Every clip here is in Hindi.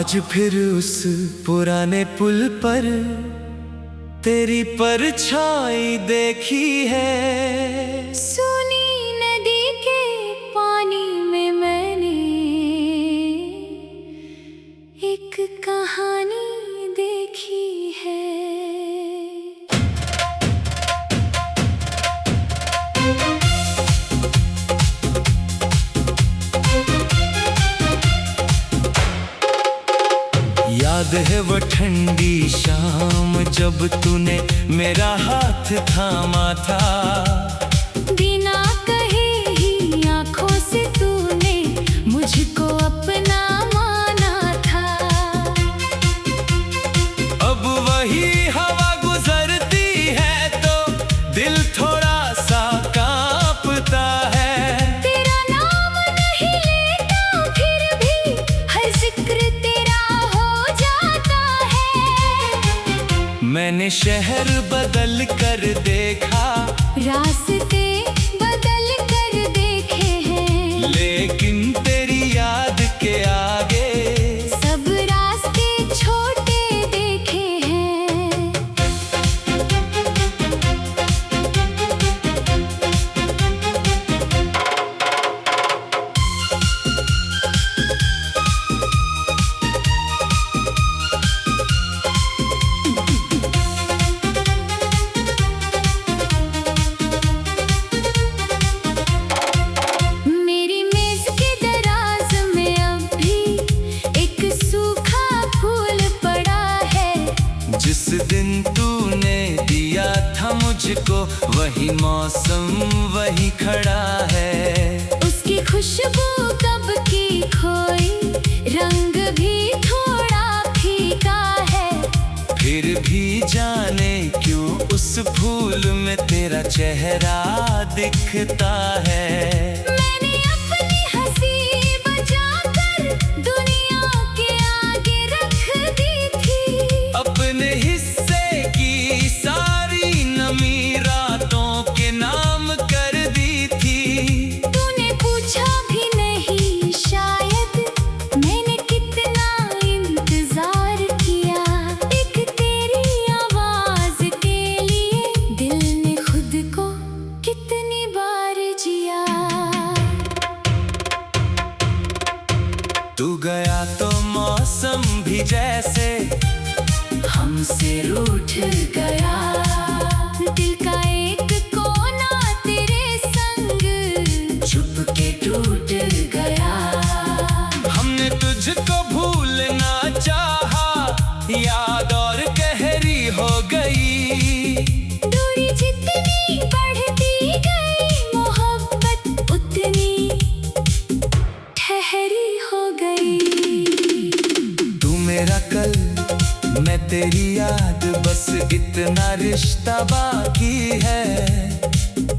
आज फिर उस पुराने पुल पर तेरी परछाई देखी है। सुनी नदी के पानी में मैंने एक कहानी देखी है। याद है वो ठंडी शाम जब तूने मेरा हाथ थामा था। बिना कहे ही आंखों से तूने मुझको अपना माना था। अब वही हवा गुजरती है तो दिल थोड़ा सा कांपता है। तेरा नाम नहीं लेता फिर भी हर जिक्र तेरा हो जाता है। मैंने शहर बदल कर देखा, रास्ते बदल कर देखे हैं, लेकिन तेरी याद के आगे सब रास्ते छोटे देखे हैं। मेरी मेज के दराज में अब भी एक सूखा फूल पड़ा है। जिस दिन तूने दिया था मुझको वही मौसम वही खड़ा है। उसकी खुशबू कब की खोई, रंग भी थोड़ा फीका है। फिर भी जाने क्यों उस फूल में तेरा चेहरा दिखता है। मैंने अपनी हंसी बचाकर दुनिया के आगे रख दी थी। अपने हिस्से की सारी नमी रातों के नाम कर दी थी। तूने पूछा भी नहीं शायद मैंने कितना इंतजार किया। एक तेरी आवाज के लिए दिल ने खुद को कितनी बार जिया। तू गया तो मौसम भी जैसे हमसे रूठ गया। दिल का एक कोना तेरे संग चुपके टूट गया। हमने तुझको भूलना चाहा, याद और गहरी हो गई। दूरी जितनी बढ़ती गई मोहब्बत उतनी ठहरी हो गई। तू मेरा कल मैं तेरी याद, बस इतना रिश्ता बाकी है।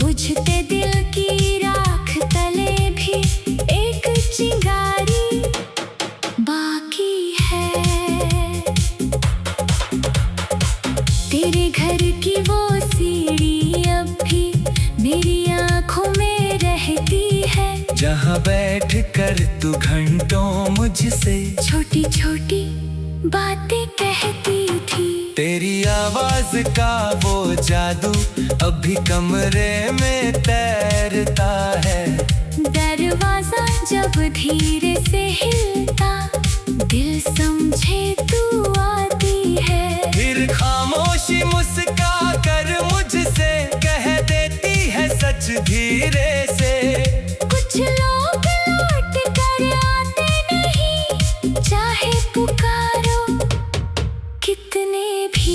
बुझते दिल की राख तले भी एक चिंगारी बाकी है। तेरे घर की वो सीढ़ी अब भी मेरी आंखों में रहती है। जहाँ बैठ कर तू घंटों मुझसे छोटी छोटी बातें कहती थी। तेरी आवाज का वो जादू अभी कमरे में तैरता है। दरवाजा जब धीरे से हिलता दिल समझे तू आती है। फिर खामोशी मुस्का कर मुझसे कह देती है सच धीरे से। कुछ लोग लौट कर आते नहीं, चाहे पुकारो कितने भी।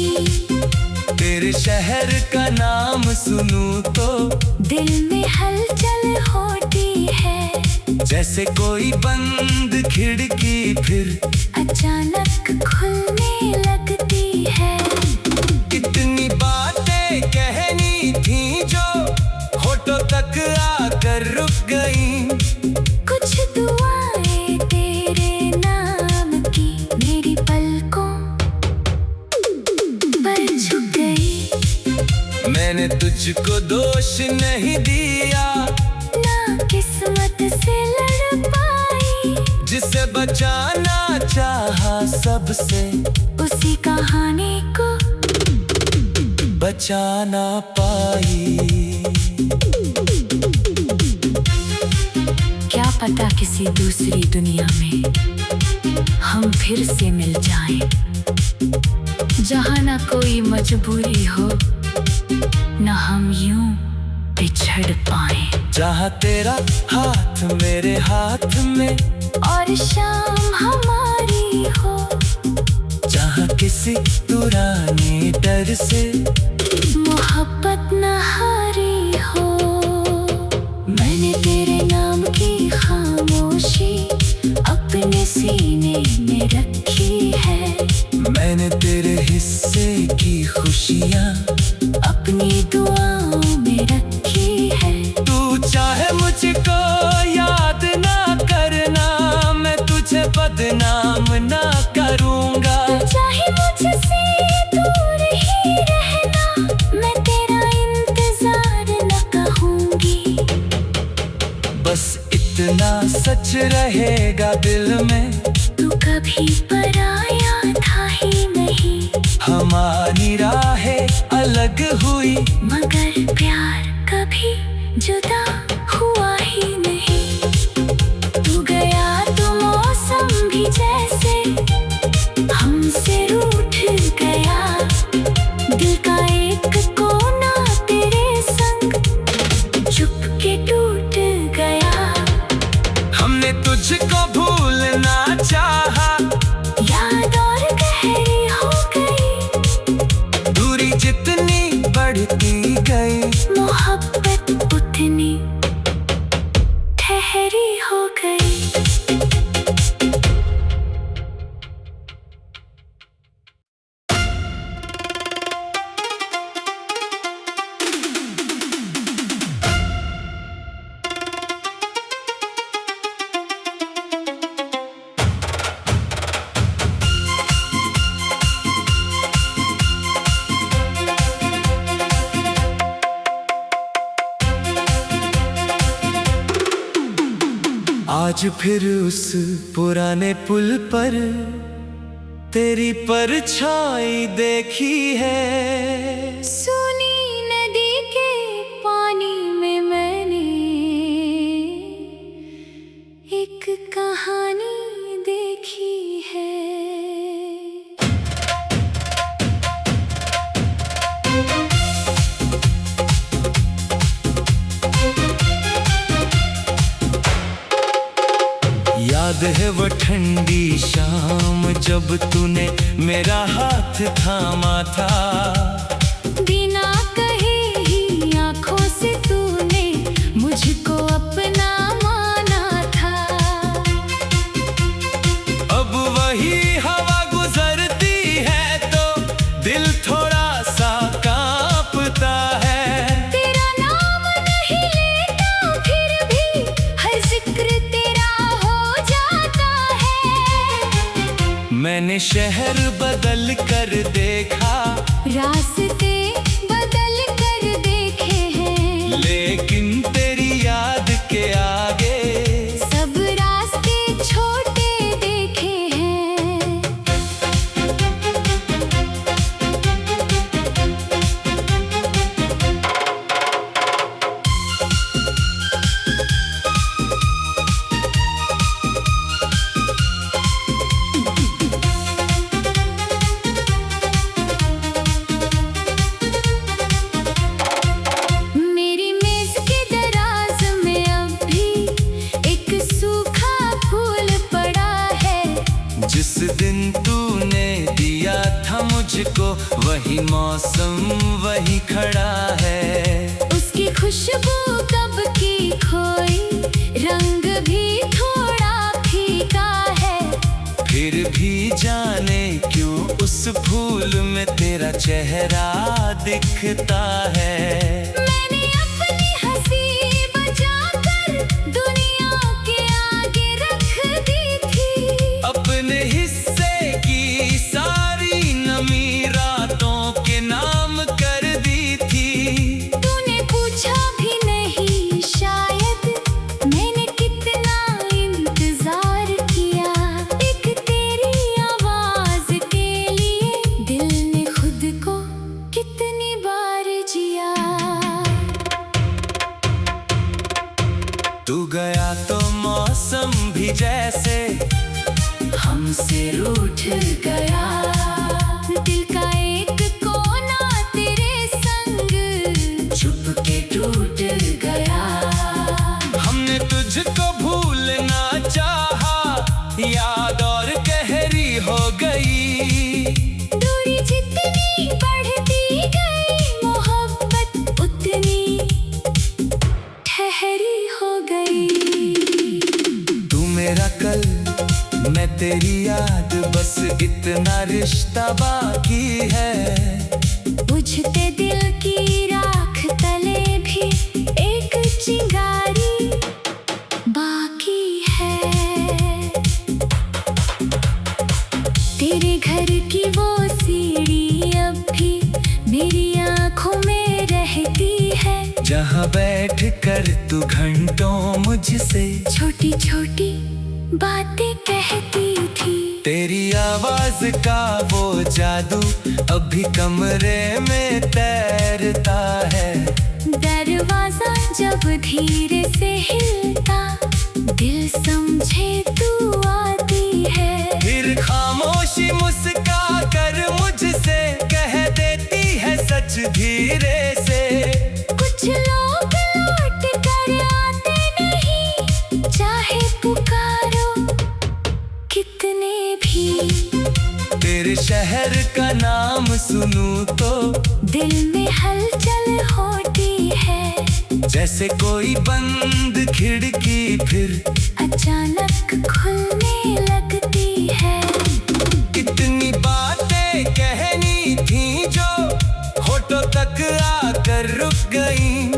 तेरे शहर का नाम सुनूं तो दिल में हलचल होती है। जैसे कोई बंद खिड़की फिर अचानक खुलने लगती है। कितनी बातें कहनी थी जो होठों तक आकर रुक गई। कुछ दुआएं तेरे नाम की मेरी पलकों पर छुप गई। मैंने तुझको दोष नहीं दिया, ना किस्मत से लड़ पाई। जिसे बचाना चाहा सबसे, उसी कहानी को बचा ना पाई। क्या पता किसी दूसरी दुनिया में हम फिर से मिल जाएं, जहाँ ना कोई मजबूरी हो, न हम यूं बिछड़ पाए। जहाँ तेरा हाथ मेरे हाथ में और शाम हमारी हो, जहाँ किसी पुराने डर से मोहब्बत न हारी हो। मैंने तेरे नाम की खामोशी अपने सीने में रखी है। मैंने तेरे हिस्से की खुशियाँ अपनी दुआओं में रखी है। तू चाहे मुझको याद ना करना, मैं तुझे बदनाम ना करूँगा। चाहे मुझसे दूर ही रहना, मैं तेरा इंतजार न कहूँगी। बस इतना सच रहेगा दिल में, तू कभी पराया था ही नहीं। हमारी राहें अलग हुई, मगर प्यार कभी जुदा हुआ ही नहीं। तू गया तो मौसम भी जैसे हमसे रूठ गया। दिल का एक कोना तेरे संग चुपके टूट गया। हमने तुझको भूलना चाहा, याद और गहरी हो गई। दूरी जितनी बढ़ती गई, मोहब्बत उतनी ठहरी हो गई। आज फिर उस पुराने पुल पर तेरी परछाई देखी है। सुनी नदी के पानी में मैंने एक कहानी देखी है। याद है वो ठंडी शाम जब तूने मेरा हाथ थामा था। बिना कहे ही आँखों से तूने मुझको अपना माना था। अब वही हवा गुजरती है तो दिल थोड़ा सा कांपता है। तेरा नाम नहीं लेता फिर भी हर जिक्र तेरा हो जाता है। मैंने शहर बदल कर देखा, रास्ते बदल कर देखे हैं, लेकिन तेरी याद के आगे सब रास्ते छोटे देखे हैं। मेरी मेज के दराज में अब भी एक सूखा फूल पड़ा है। जिस दिन तूने दिया था मुझको वही मौसम वही खड़ा है। उसकी खुशबू कब की खोई, रंग भी थोड़ा फीका है। फिर भी जाने क्यों उस फूल में तेरा चेहरा दिखता है। मैंने अपनी हंसी बचाकर दुनिया के आगे रख दी थी। अपने हिस्से की सारी नमी रातों के नाम कर दी थी। तूने पूछा भी नहीं शायद मैंने कितना इंतजार किया। एक तेरे तू गया तो मौसम भी जैसे हमसे रूठ गया। दिल का एक कोना तेरे संग छुप के टूट गया। हमने तुझको भूलना चाहा, याद और गहरी हो गई। दूरी जितनी बढ़ती गई, मोहब्बत उतनी ठहरी हो गई। तू मेरा कल, मैं तेरी याद, बस इतना रिश्ता बाकी है। बुझते दिल की राख तले भी एक चिंगारी बाकी है। तेरे घर की वो सीढ़ी अब भी मेरी आंखों में रहती है। जहाँ बैठ कर तू घंटों मुझसे छोटी छोटी बातें कहती थी। तेरी आवाज का वो जादू अभी कमरे में तैरता है। दरवाजा जब धीरे से हिलता, दिल समझे तू आती है। फिर खामोशी मुस्का कर मुझसे कह देती है सच धीरे से। कुछ लोग लौट कर आते नहीं, चाहे पुकारो कितने भी। तेरे शहर का नाम सुनूं तो दिल में हलचल होती है। जैसे कोई बंद खिड़की फिर अचानक खुलने लगती है। इतनी बातें कहनी थी जो होठों तक आकर रुक गईं।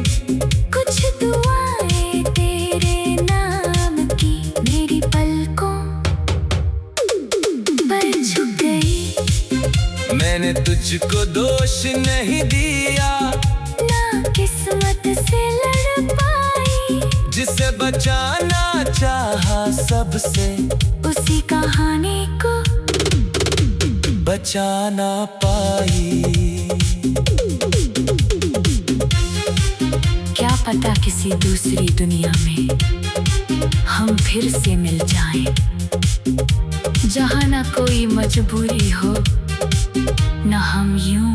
कुछ दुआएं तेरे नाम की मेरी पलकों पर झुक गई। मैंने तुझको दोष नहीं दिया, ना किस्मत से लड़ पाई। जिसे बचाना चाहा सबसे उसी कहानी को बचा ना पाई। क्या पता किसी दूसरी दुनिया में हम फिर से मिल जाएं, जहाँ ना कोई मजबूरी हो, ना हम यूं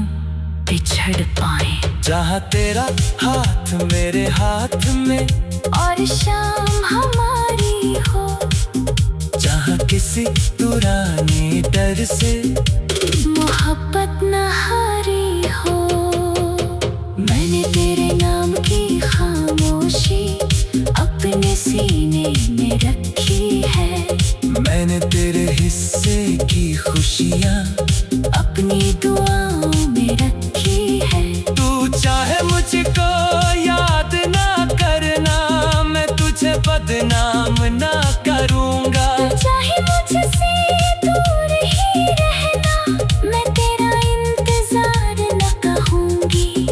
बिछड़ पाएं। जहाँ तेरा हाथ मेरे हाथ में और शाम हमारी हो, जहाँ किसी पुराने डर से मोहब्बत न हारी हो। मैंने तेरे नाम की खामोशी अपने सीने में रखी है। मैंने तेरे हिस्से की खुशियाँ अपनी दुआओं में रखी है। तू चाहे मुझको याद ना करना, मैं तुझे बदनाम ना करूँगा। तू चाहे मुझसे दूर ही रहना, मैं तेरा इंतजार न कहूँगी।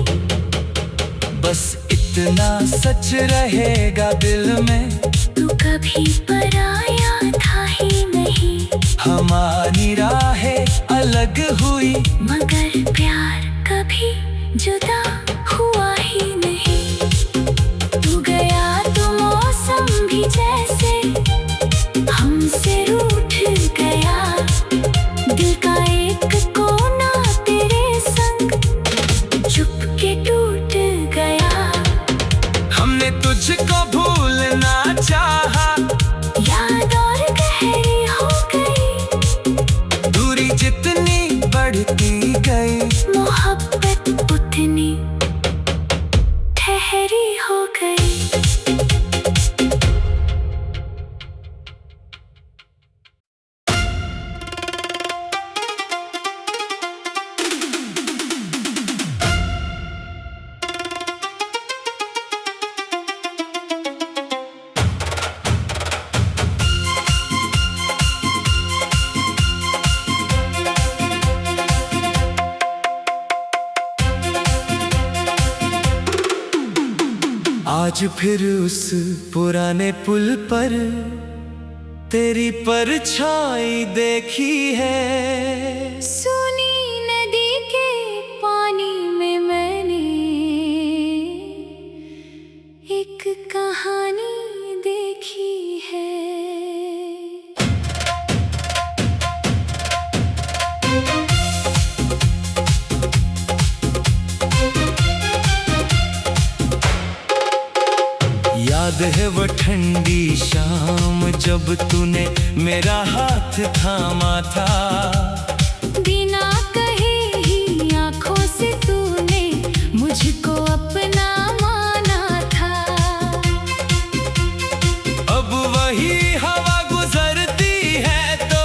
बस इतना सच रहेगा दिल में, तू कभी पराया था ही नहीं। हमारी राहें अलग हुई मगर प्यार कभी जुदा हुआ ही नहीं। तू गया तो मौसम भी जैसे हमसे रूठ गया। दिल का एक कोना तेरे संग चुप के टूट गया। हमने तुझको भूलना चाहा, याद और गहरी हो गई। दूरी जितनी बढ़ती गई, मोहब्बत उतनी ठहरी हो गई। आज फिर उस पुराने पुल पर तेरी परछाई देखी है। सुनी नदी के पानी में मैंने एक कहानी याद है वो ठंडी शाम जब तूने मेरा हाथ थामा था। बिना कहे ही आंखों से तूने मुझको अपना माना था। अब वही हवा गुजरती है तो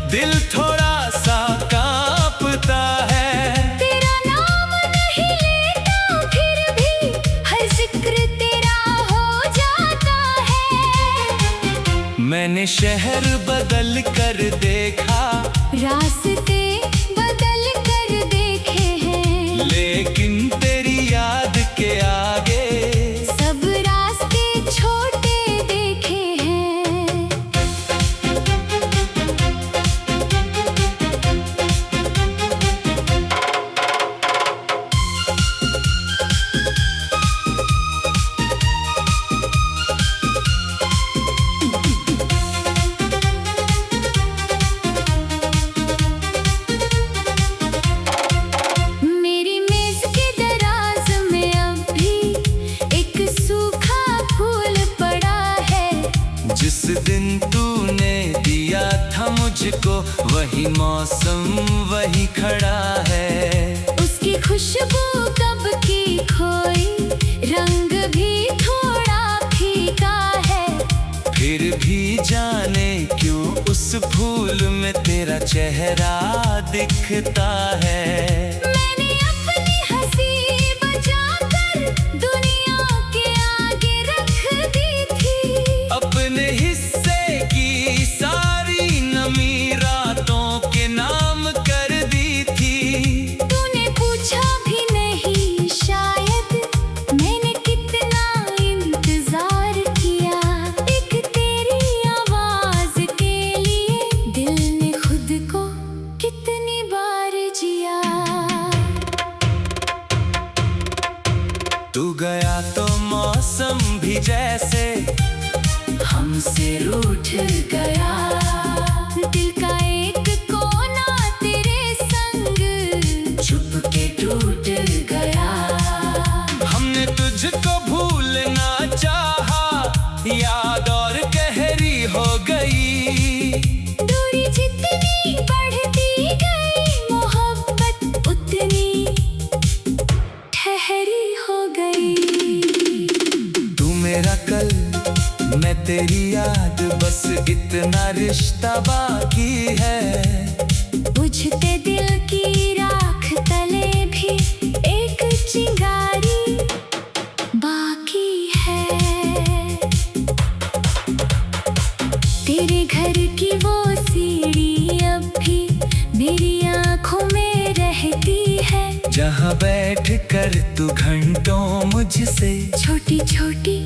दिल थोड़ा सा कांपता है। तेरा नाम नहीं लेता फिर भी हर जिक्र तेरा हो जाता है। मैंने शहर बदल कर देखा, रास्ते बदल कर देखे हैं, लेकिन तेरी याद के आगे सब रास्ते छोटे देखे हैं। मेरी मेज के दराज में अब भी एक सूखा फूल पड़ा है। जिस दिन तूने दिया था मुझको वही मौसम वही खड़ा है। उसकी खुशबू कब की खोई, रंग भी थोड़ा फीका है। फिर भी जाने क्यों उस फूल में तेरा चेहरा दिखता है। मैंने अपनी हंसी बचाकर दुनिया के आगे रख दी थी। अपने हिस्से की सारी नमी रातों के नाम कर दी थी। तूने पूछा भी नहीं शायद मैंने कितना इंतजार किया। एक तेरी आवाज के लिए दिल ने खुद को कितनी बार जिया। तू गया तो मौसम भी जैसे हमसे रूठ गया। दिल का एक कोना तेरे संग छुप के टूट गया। हमने तुझको भूलना चाहा, याद और गहरी हो गई। दूरी जितनी बढ़ती गई मोहब्बत उतनी ठहरी हो गई। तू मेरा कल मैं तेरी याद, बस इतना रिश्ता बाकी है। बुझते दिल की राख तले भी एक चिंगारी बाकी है। तेरे घर की वो सीढ़ी अब भी मेरी आंखों में रहती है। जहाँ बैठ कर तू घंटों मुझसे छोटी छोटी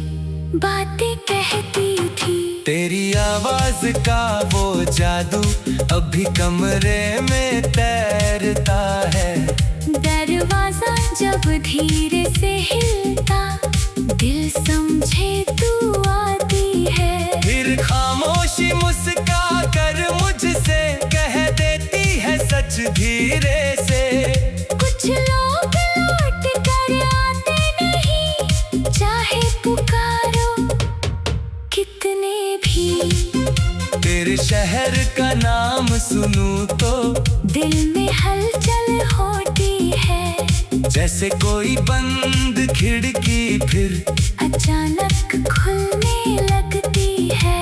बातें कहती थी। तेरी आवाज का वो जादू अभी कमरे में तैरता है। दरवाजा जब धीरे से हिलता दिल समझे तू आती है। फिर खामोशी मुस्का कर मुझसे कह देती है सच धीरे से। कुछ लोग लौट कर आते नहीं, चाहे पुकारो कितने भी। तेरे शहर का नाम सुनूं तो दिल में हलचल होती है। जैसे कोई बंद खिड़की फिर अचानक खुलने लगती है।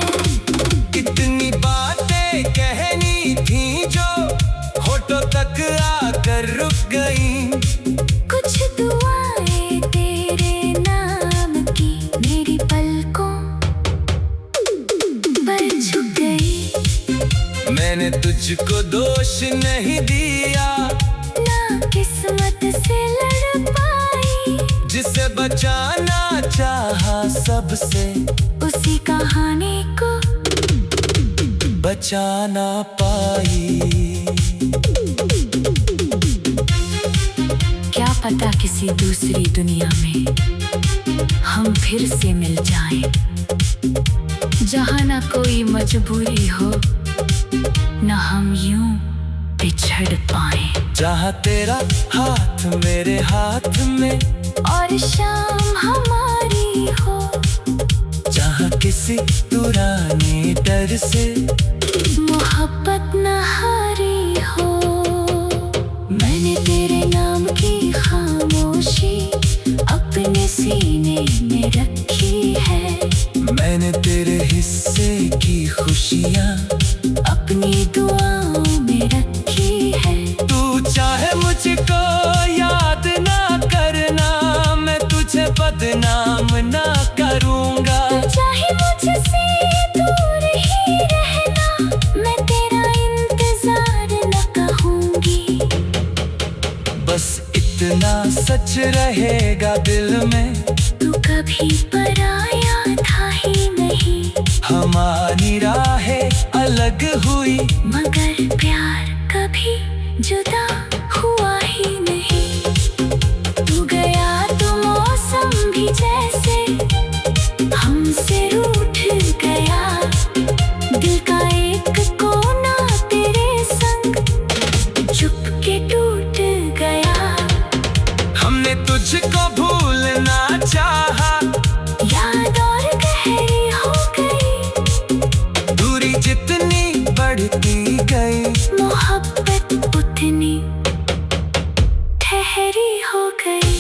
कितनी बातें कहनी थी जो होठों तक आकर रुक गई। कुछ दुआएं तेरे नाम की मेरी पलकों पर झुक गई। मैंने तुझको दोष नहीं दिया, ना किस्मत से लड़ पाई। जिसे बचाना चाहा सबसे उसी कहानी को बचा ना पाई। क्या पता किसी दूसरी दुनिया में हम फिर से मिल जाएं, जहाँ ना कोई मजबूरी हो न हम यूं बिछड़ पाएं। जहाँ तेरा हाथ मेरे हाथ में और शाम हमारी हो, किसी पुराने डर से। मोहब्बत न हारी हो, मैंने तेरे नाम की खामोशी अपने सीने में रखी है। मैंने तेरे हिस्से की खुशियाँ अपनी दुआओं में रखी है। तू चाहे मुझको याद ना करना, मैं तुझे बदनाम ना करूँगा। तू चाहे मुझसे दूर ही रहना, मैं तेरा इंतजार न कहूँगी। बस इतना सच रहेगा दिल में, तू कभी पराया था ही नहीं। हमारी राहें अलग हुई, मगर प्यार कभी जुदा हुआ ही नहीं। तू गया तो मौसम भी जैसे हमसे रूठ गया। दिल का एक कोना तेरे संग चुपके टूट गया। हमने तुझको भूलना चाहा, याद और गहरी हो गई। दूरी जितनी बढ़ती गई, मोहब्बत उतनी ठहरी हो गई।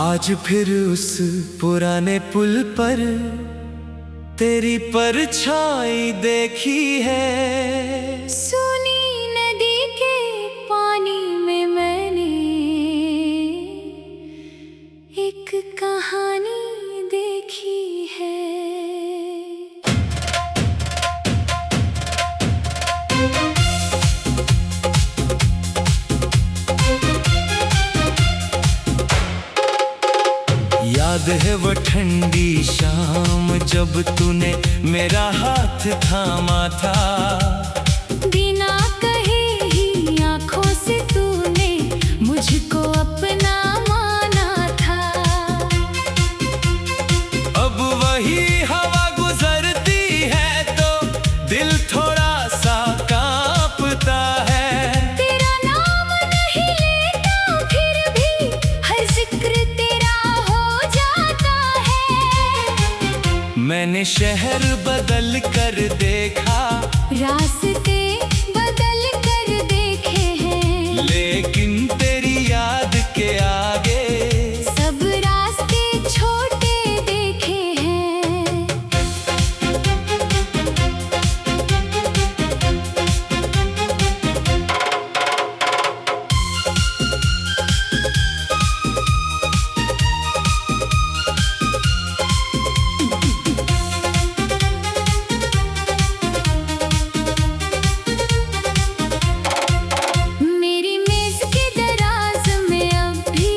आज फिर उस पुराने पुल पर तेरी परछाई देखी है। सुनी नदी के पानी में मैंने एक कहानी देखी है। याद है वो ठंडी शाम जब तूने मेरा हाथ थामा था। बिना कहे ही आँखों से तूने मुझको अपना माना था। अब वही हवा गुजरती है तो दिल थोड़ा सा कांपता है। तेरा नाम नहीं लेता फिर भी हर जिक्र तेरा हो जाता है। मैंने शहर बदल कर देखा, रास्ते बदल कर देखे हैं, लेकिन तेरी याद के आगे सब रास्ते छोटे देखे हैं। मेरी मेज के दराज में अब भी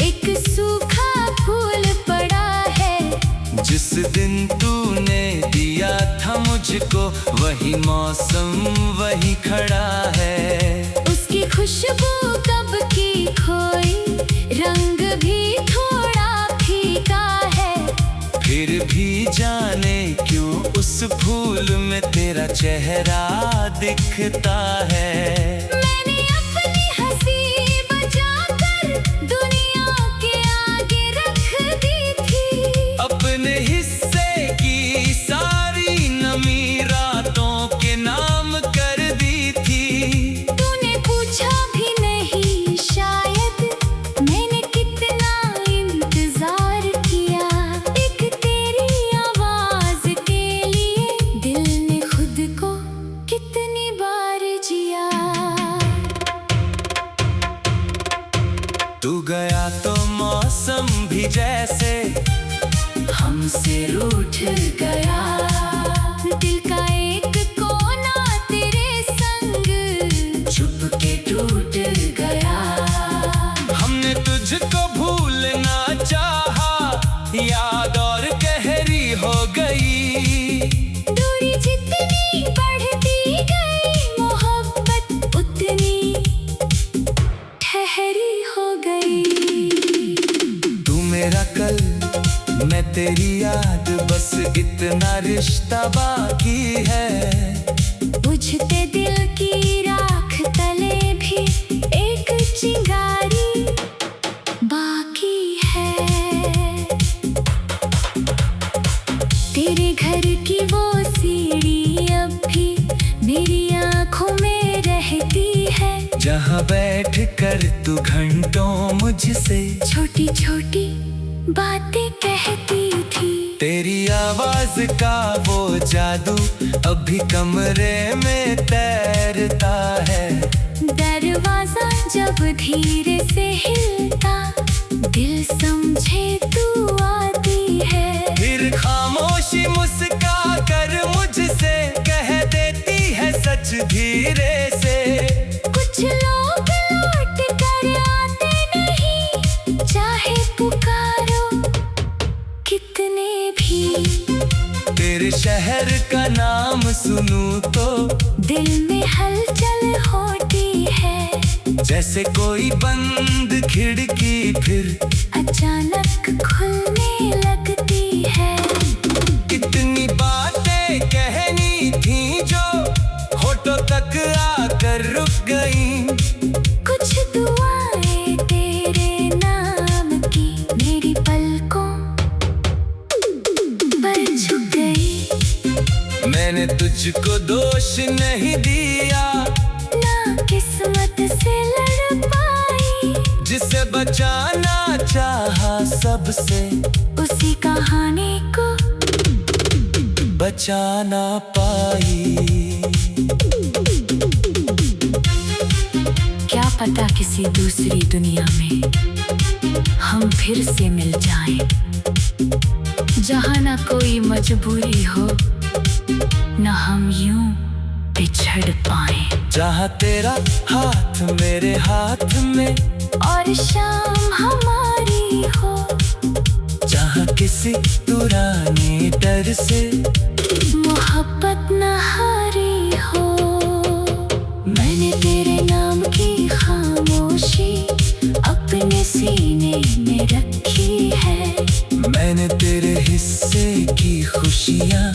एक सूखा फूल पड़ा है। जिस दिन तूने दिया था मुझको वही मौसम वही खड़ा है। उसकी खुशबू कब की खोई, रंग भी थोड़ा फीका है। फिर भी जाने क्यों उस फूल में तेरा चेहरा दिखता है। मैंने अपनी हंसी बचाकर दुनिया के आगे रख दी थी। अपने हिस्से की सारी नमी रातों के नाम कर दी थी। तूने पूछा भी नहीं शायद मैंने कितना इंतजार किया। एक तेरी आवाज के लिए दिल ने खुद को कितनी बार जिया। तू गया तो मौसम भी जैसे हमसे रूठ गया। दिल का एक कोना तेरे संग चुपके टूट गया। हमने तुझको भूलना चाहा, याद और गहरी हो गई। दूर तेरी याद बस इतना रिश्ता बाकी है। बुझते दिल की राख तले भी एक चिंगारी बाकी है। तेरे घर की वो सीढ़ी अब भी मेरी आंखों में रहती है, जहाँ बैठ कर तू घंटों मुझसे छोटी छोटी बातें कहती थी। तेरी आवाज का वो जादू अभी कमरे में तैरता है। दरवाजा जब धीरे से हिलता दिल समझे तू आती है। फिर खामोशी मुस्का कर मुझसे कह देती है सच धीरे से। कुछ लोग लौट कर आते नहीं, चाहे पुकारो कितने भी। तेरे शहर का नाम सुनूं तो दिल में हलचल होती है, जैसे कोई बंद खिड़की फिर अचानक खुलने लगती है। कितनी बातें कहनी थी जो होठों तक आकर रुक गई। कुछ दुआएं तेरे नाम की मेरी पलकों पर छुप गई। मैंने तुझको दोष नहीं दिया, ना किस्मत से लड़ पाई, जिसे बचाना चाहा सबसे उसी कहानी को बचा ना पाई। क्या पता किसी दूसरी दुनिया में हम फिर से मिल जाएं, जहाँ ना कोई मजबूरी हो, ना हम यूं बिछड़ पाएं। जहाँ तेरा हाथ मेरे हाथ में और शाम हमारी हो, जहाँ किसी पुराने डर से मोहब्बत न हारी हो। मैंने तेरे नाम की खामोशी अपने सीने में रखी है। मैंने तेरे हिस्से की खुशियाँ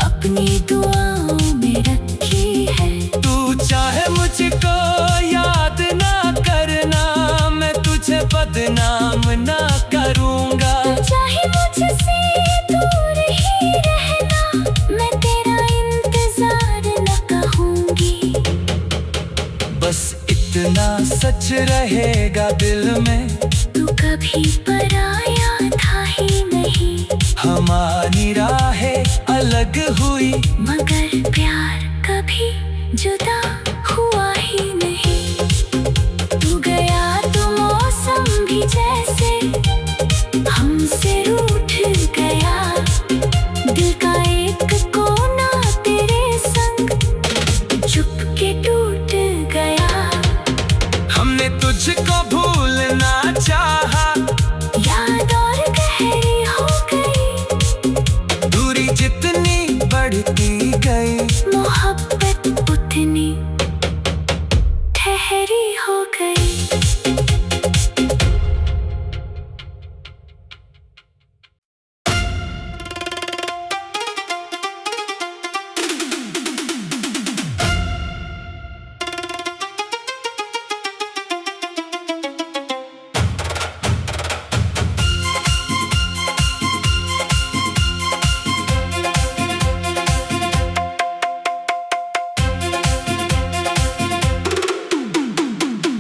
अपनी दुआओं में रखी है। तू चाहे मुझको याद ना करना, मैं तुझे बदनाम ना करूँगा। चाहे मुझसे दूर ही रहना, मैं तेरा इंतजार न कहूँगी। बस इतना सच रहेगा दिल में, तू कभी पराया था ही नहीं। हमारी राहें अलग हुई मगर प्यार कभी जुदा हुआ ही नहीं। तू गया तो मौसम भी जैसे हमसे रूठ गया। दिल का एक कोना तेरे संग चुपके टूट गया। हमने तुझको भूलना चाहा, याद और गहरी हो गई। दूरी जितनी बढ़ती गई, मोहब्बत उतनी ठहरी हो गई।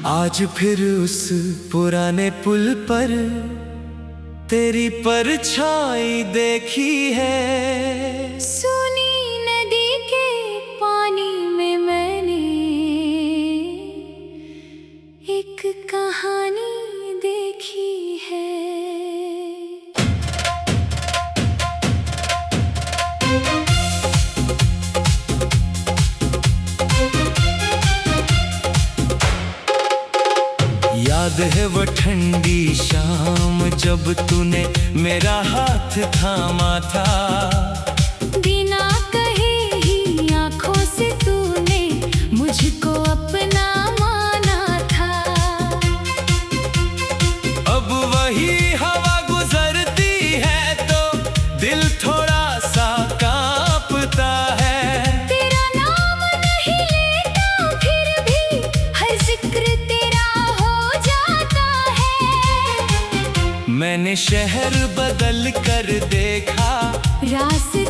आज फिर उस पुराने पुल पर तेरी परछाई देखी है। सुनी नदी के पानी में मैंने एक कहानी देखी है। याद है वो ठंडी शाम जब तूने मेरा हाथ थामा था। बिना कहे ही आंखों से तूने मुझको अपना माना था। अब वही हवा गुजरती है तो मैंने शहर बदल कर देखा, रास्ते